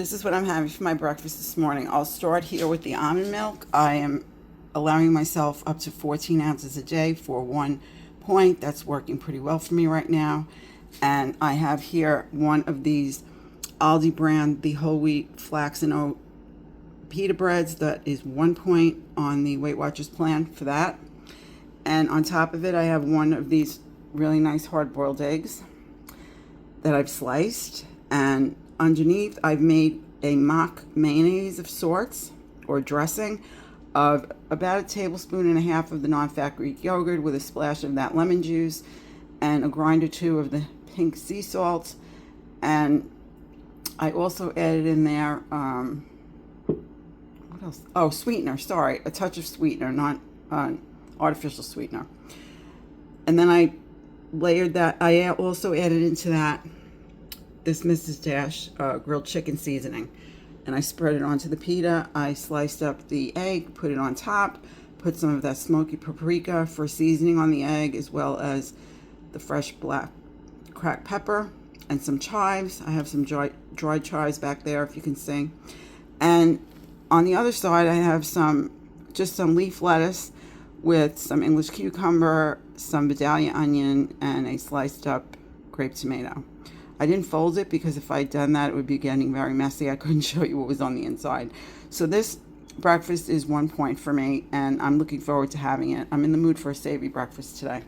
This is what I'm having for my breakfast this morning. I'll start here with the almond milk. I am allowing myself up to 14 ounces a day for 1 point. That's working pretty well for me right now. And I have here one of these Aldi brand, the whole wheat flax and oat pita breads. That is 1 point on the Weight Watchers plan for that. And on top of it, I have one of these really nice hard-boiled eggs that I've sliced. And underneath, I've made a mock mayonnaise of sorts, or dressing, of about 1.5 tablespoons of the non-fat Greek yogurt with a splash of that lemon juice and a grind or two of the pink sea salt. And I also added in there, what else? Oh, sweetener, sorry, a touch of sweetener, not artificial sweetener. And then I layered that. I also added into that this Mrs. Dash grilled chicken seasoning, and I spread it onto the pita. I sliced up the egg, put it on top, put some of that smoky paprika for seasoning on the egg, as well as the fresh black cracked pepper and some chives. I have some dried chives back there, if you can see. And on the other side, I have just some leaf lettuce with some English cucumber, some Vidalia onion, and a sliced up grape tomato. I didn't fold it because if I'd done that, it would be getting very messy. I couldn't show you what was on the inside. So this breakfast is 1 point for me, and I'm looking forward to having it. I'm in the mood for a savory breakfast today.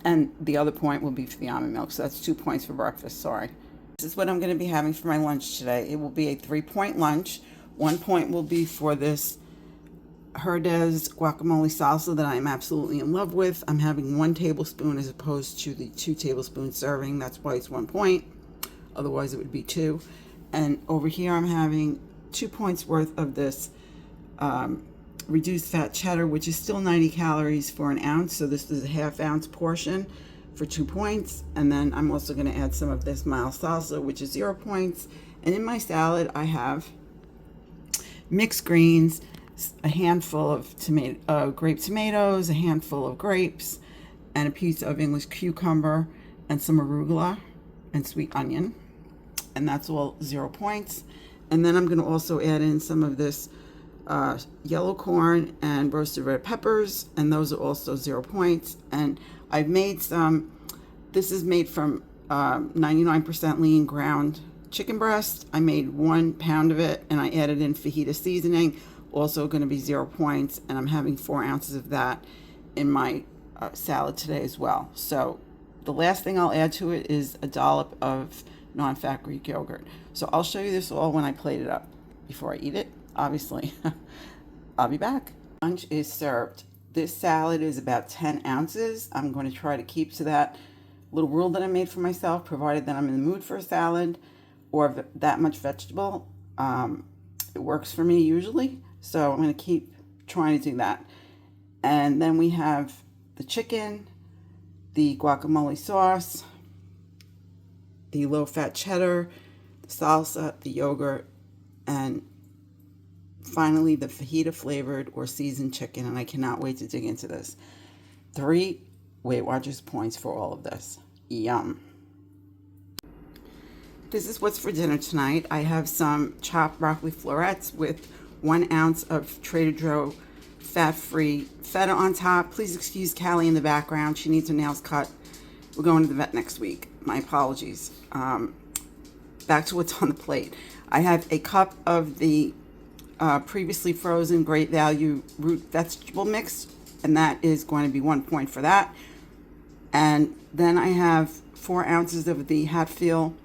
And the other point will be for the almond milk. So that's 2 points for breakfast, sorry. This is what I'm going to be having for my lunch today. It will be a 3-point lunch. 1 point will be for this Mrsroedee guacamole salsa that I am absolutely in love with. I'm having 1 tablespoon as opposed to the 2 tablespoon serving. That's why it's 1 point. Otherwise it would be 2. And over here I'm having 2 points worth of this reduced fat cheddar, which is still 90 calories for an ounce. So this is a 1/2 ounce portion for 2 points. And then I'm also going to add some of this mild salsa, which is 0 points. And in my salad I have mixed greens, a handful of grape tomatoes, a handful of grapes, and a piece of English cucumber, and some arugula and sweet onion. And that's all 0 points. And then I'm going to also add in some of this yellow corn and roasted red peppers, and those are also 0 points. And I've made this is made from 99% lean ground chicken breast. I made 1 pound of it, and I added in fajita seasoning, also going to be 0 points, and I'm having 4 ounces of that in my salad today as well. So the last thing I'll add to it is a dollop of non-fat Greek yogurt. So I'll show you this all when I plate it up before I eat it, obviously. I'll be back. Lunch is served. This salad is about 10 ounces. I'm going to try to keep to that little rule that I made for myself, provided that I'm in the mood for a salad or that much vegetable. It works for me usually. So I'm going to keep trying to do that. And then we have the chicken, the guacamole sauce, the low-fat cheddar, the salsa, the yogurt, and finally the fajita flavored or seasoned chicken. And I cannot wait to dig into this. 3 Weight Watchers points for all of this. Yum. This is what's for dinner tonight. I have some chopped broccoli florets with 1 ounce of Trader Joe fat-free feta on top. Please excuse Callie in the background. She needs her nails cut. We're going to the vet next week. My apologies. Back to what's on the plate. I have a cup of the previously frozen Great Value root vegetable mix, and that is going to be 1 point for that. And then I have 4 ounces of the Hatfield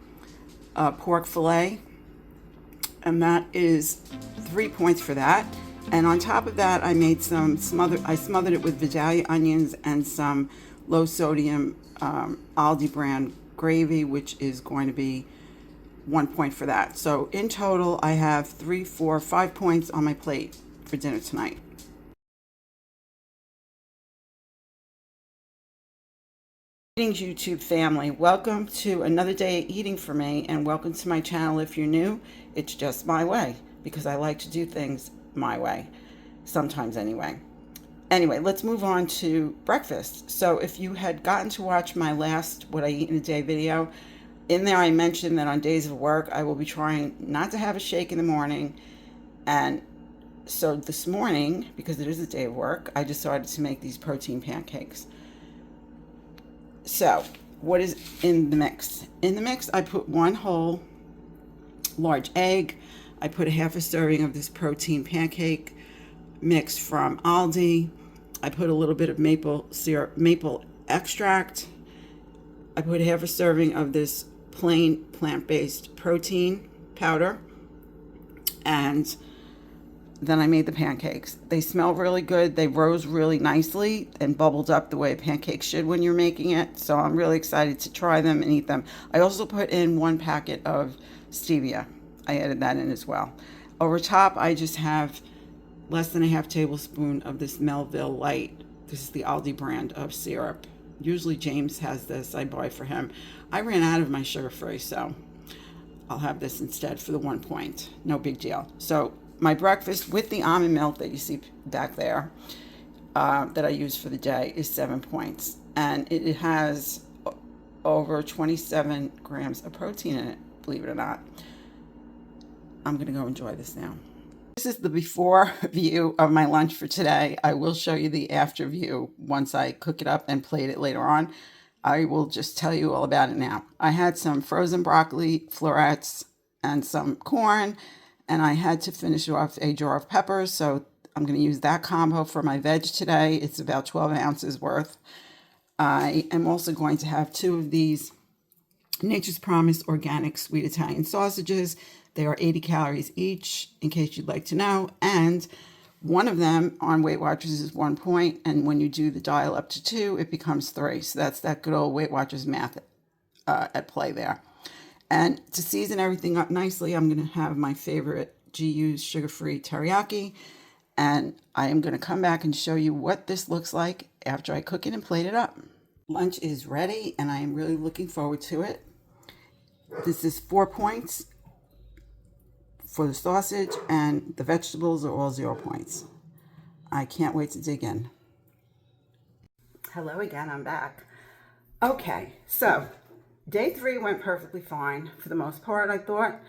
pork fillet, and that is 3 points for that. And on top of that, I made I smothered it with Vidalia onions and some low sodium Aldi brand gravy, which is going to be 1 point for that. So in total, I have 3, 4, 5 points on my plate for dinner tonight. Greetings, YouTube family. Welcome to another day of eating for me, and welcome to my channel if you're new. It's just my way, because I like to do things my way, sometimes anyway. Anyway, let's move on to breakfast. So if you had gotten to watch my last What I Eat in a Day video, In there, I mentioned that on days of work, I will be trying not to have a shake in the morning. And so this morning, because it is a day of work, I decided to make these protein pancakes. So, what is in the mix? In the mix, I put one whole large egg. I put a half a serving of this protein pancake mix from Aldi. I put a little bit of maple syrup, maple extract. I put half a serving of this plain plant-based protein powder. And then I made the pancakes. They smell really good. They rose really nicely and bubbled up the way a pancake should when you're making it. So I'm really excited to try them and eat them. I also put in 1 packet of stevia. I added that in as well. Over top, I just have less than a half tablespoon of this Melville Light. This is the Aldi brand of syrup. Usually James has this. I buy for him. I ran out of my sugar-free, so I'll have this instead for the 1 point. No big deal. So my breakfast with the almond milk that you see back there that I use for the day is 7 points. And it has over 27 grams of protein in it, believe it or not. I'm going to go enjoy this now. This is the before view of my lunch for today. I will show you the after view once I cook it up and plate it later on. I will just tell you all about it now. I had some frozen broccoli, florets, and some corn, and I had to finish off a jar of peppers, so I'm going to use that combo for my veg today. It's about 12 ounces worth. I am also going to have 2 of these Nature's Promise organic sweet Italian sausages. They are 80 calories each, in case you'd like to know. And one of them on Weight Watchers is 1 point. And when you do the dial up to 2, it becomes 3. So that's that good old Weight Watchers math at play there. And to season everything up nicely, I'm going to have my favorite GU's sugar-free teriyaki. And I am going to come back and show you what this looks like after I cook it and plate it up. Lunch is ready, and I am really looking forward to it. This is 4 points for the sausage, and the vegetables are all 0 points. I can't wait to dig in. Hello again, I'm back. Okay, so day 3 went perfectly fine for the most part, I thought.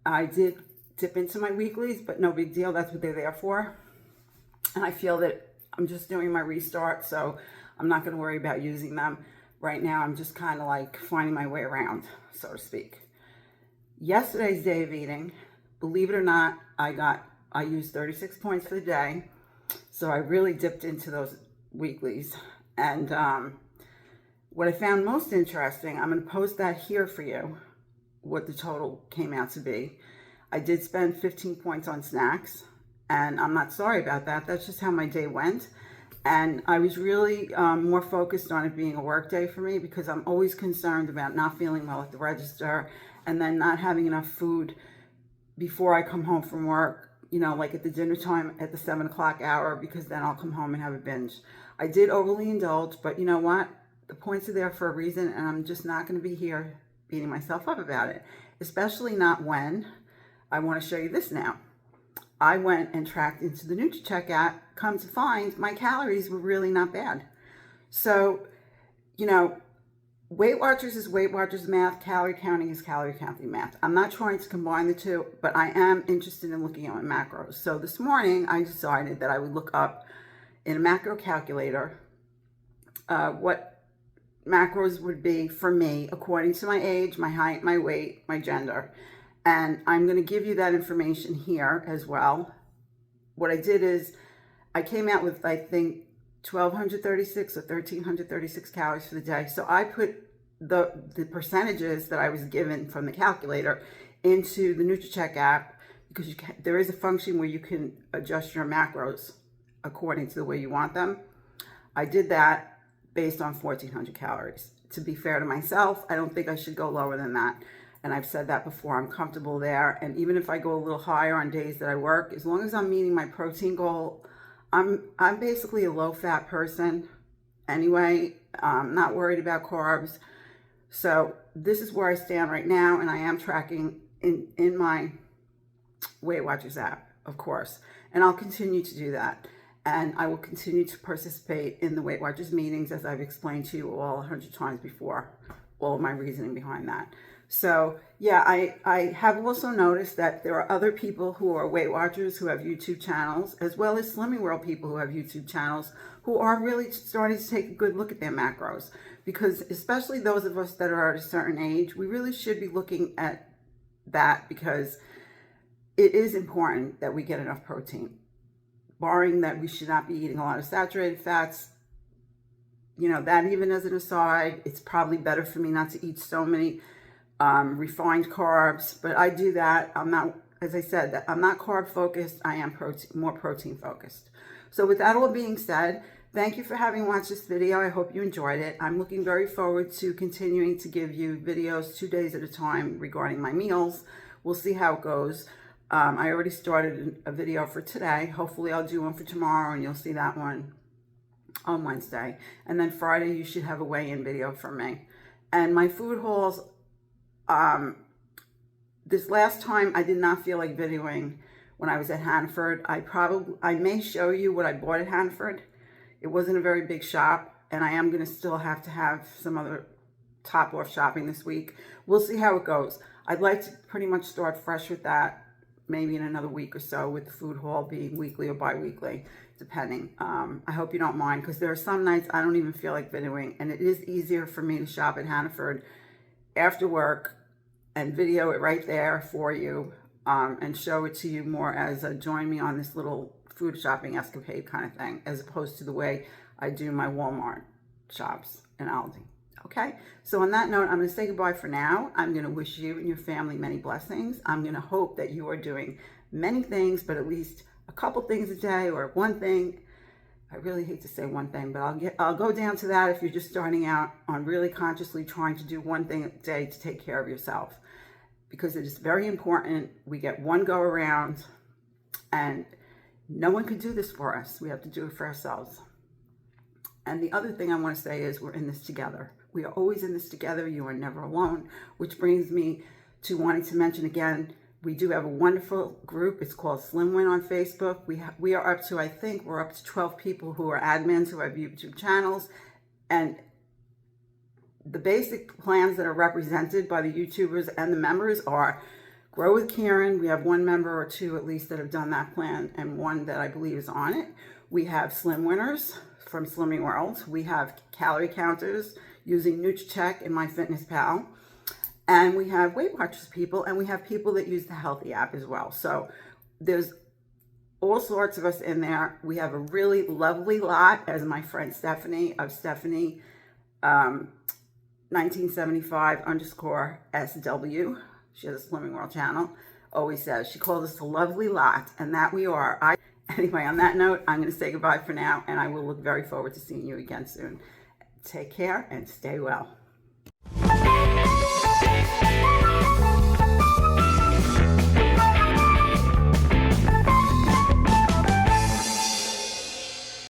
I did dip into my weeklies, but no big deal. That's what they're there for. And I feel that I'm just doing my restart, so I'm not going to worry about using them. Right now, I'm just kind of like finding my way around, so to speak. Yesterday's day of eating, believe it or not, I used 36 points for the day. So I really dipped into those weeklies. And what I found most interesting, I'm going to post that here for you, what the total came out to be. I did spend 15 points on snacks, and I'm not sorry about that. That's just how my day went. And I was really more focused on it being a work day for me, because I'm always concerned about not feeling well at the register and then not having enough food before I come home from work, you know, like at the dinner time at the 7 o'clock hour, because then I'll come home and have a binge. I did overly indulge, but you know what? The points are there for a reason, and I'm just not going to be here beating myself up about it, especially not when I want to show you this now. I went and tracked into the NutriCheck app. Come to find, my calories were really not bad. So, you know, Weight Watchers is Weight Watchers math, calorie counting is calorie counting math. I'm not trying to combine the two, but I am interested in looking at my macros. So this morning I decided that I would look up in a macro calculator what macros would be for me according to my age, my height, my weight, my gender. And I'm going to give you that information here as well. What I did is I came out with, I think, 1,236 or 1,336 calories for the day. So I put the percentages that I was given from the calculator into the NutriCheck app, because there is a function where you can adjust your macros according to the way you want them. I did that based on 1,400 calories. To be fair to myself, I don't think I should go lower than that. And I've said that before, I'm comfortable there. And even if I go a little higher on days that I work, as long as I'm meeting my protein goal, I'm basically a low-fat person anyway. I'm not worried about carbs. So this is where I stand right now, and I am tracking in my Weight Watchers app, of course. And I'll continue to do that. And I will continue to participate in the Weight Watchers meetings, as I've explained to you all 100 times before. all of my reasoning behind that. So yeah, I have also noticed that there are other people who are Weight Watchers who have YouTube channels, as well as Slimming World people who have YouTube channels, who are really starting to take a good look at their macros. Because especially those of us that are at a certain age, we really should be looking at that, because it is important that we get enough protein. Barring that we should not be eating a lot of saturated fats, you know, that even as an aside, it's probably better for me not to eat so many refined carbs, but I do that. I'm not, as I said, that I'm not carb focused. I am more protein focused. So with that all being said, thank you for having watched this video. I hope you enjoyed it. I'm looking very forward to continuing to give you videos 2 days at a time regarding my meals. We'll see how it goes. I already started a video for today. Hopefully I'll do one for tomorrow, and you'll see that one on Wednesday. And then Friday, you should have a weigh-in video from me. And my food hauls, this last time I did not feel like videoing when I was at Hannaford. I may show you what I bought at Hannaford. It wasn't a very big shop, and I am going to still have to have some other top-off shopping this week. We'll see how it goes. I'd like to pretty much start fresh with that, maybe in another week or so, with the food haul being weekly or bi-weekly, depending. I hope you don't mind, because there are some nights I don't even feel like videoing, and it is easier for me to shop at Hannaford after work and video it right there for you, and show it to you more as a join me on this little food shopping escapade kind of thing, as opposed to the way I do my Walmart shops and Aldi. Okay, so on that note, I'm going to say goodbye for now. I'm going to wish you and your family many blessings. I'm going to hope that you are doing many things, but at least a couple things a day, or one thing. I really hate to say one thing, but I'll go down to that if you're just starting out on really consciously trying to do one thing a day to take care of yourself, because it is very important. We get one go around, and no one can do this for us. We have to do it for ourselves. And the other thing I want to say is we're in this together. We are always in this together. You are never alone, which brings me to wanting to mention again, we do have a wonderful group. It's called Slim Win on Facebook. We are up to, I think we're up to 12 people who are admins who have YouTube channels. And the basic plans that are represented by the YouTubers and the members are Grow with Karen. We have one member or two at least that have done that plan, and one that I believe is on it. We have Slim Winners from Slimming World. We have calorie counters using Nutri-Check and MyFitnessPal. And we have Weight Watchers people, and we have people that use the Healthy app as well. So there's all sorts of us in there. We have a really lovely lot, as my friend Stephanie of Stephanie 1975_SW, she has a Slimming World channel, always says. She called us a lovely lot, and that we are. Anyway, on that note, I'm going to say goodbye for now, and I will look very forward to seeing you again soon. Take care and stay well.